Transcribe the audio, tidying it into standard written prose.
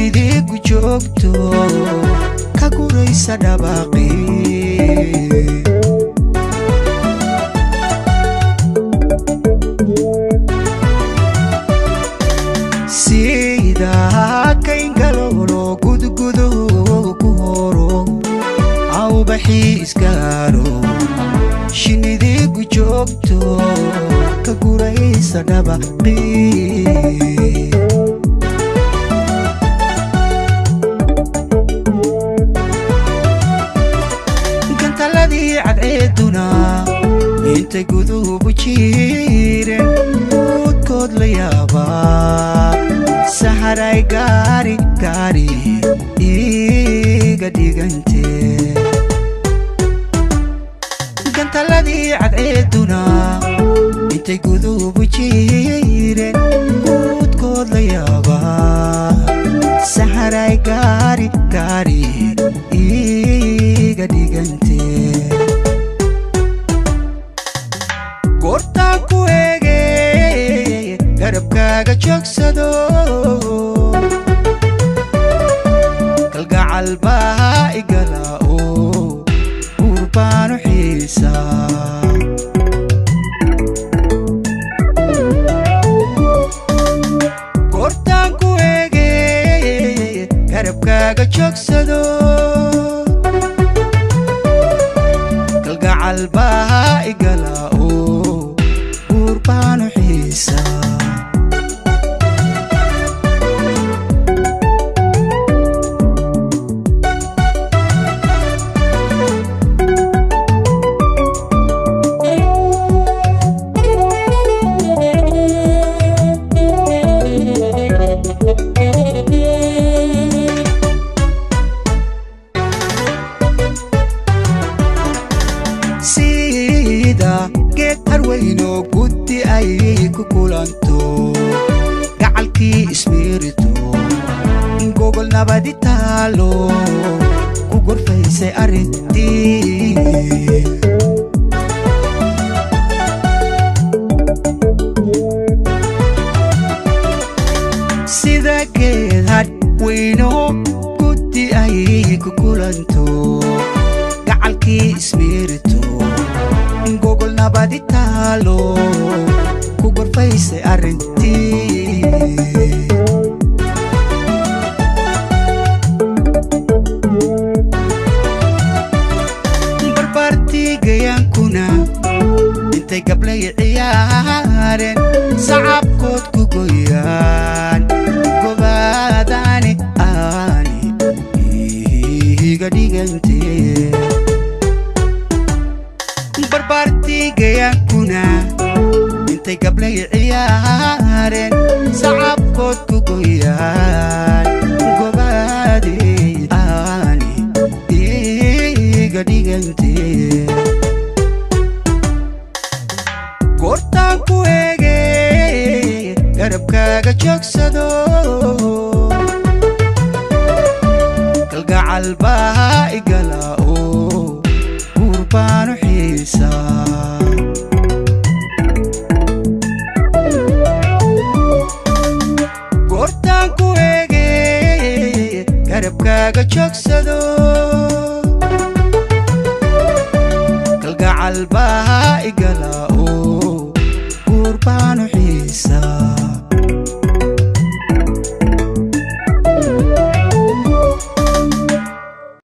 shinidii ku joogto ka guraysa dhabaaqii sida kayn galolo gudgudo ku horo aw baxis gaaro shinidii ku joogto ka guraysa dhabaaqii عدعيدنا انت قذوب جيرين ودكود ليابا سحراي قاري قاري ايقا ديقانتي قنت الذي عدعيدنا انت قذوب جيرين ودكود ليابا سحراي قاري قاري ايقا ديقانتي Korta kuege garab kaga jogsado kalgacal baa igala oo urbaan xiisa Korta kuege garab kaga jogsado kalgacal baa igala قربان حيسا سيدا جيت أروينو قدي أيكو كولانتو قعالكي اسميرتو جوجل نبادي تالو جوجل فيسي أرنتي سيدا جيت أروينو قدي أيكو كولانتو قعالكي اسميرتو Google nabadi talo Google face arenti barbarti gayan kuna intay qablay ciyaaren sacab kood ku goyaan gobadani ani iga digantee barbarti gayan kuna intay qablay ciyaaren sacab kood ku goyaan gobadi ani iga digantee kortaan ku eege garab kaga jogsado kalgacal baa igala oo قربان حيسا قرطان كويجي قرب كاغا جوكسدو كالقعال بها إقلاو قربان حيسا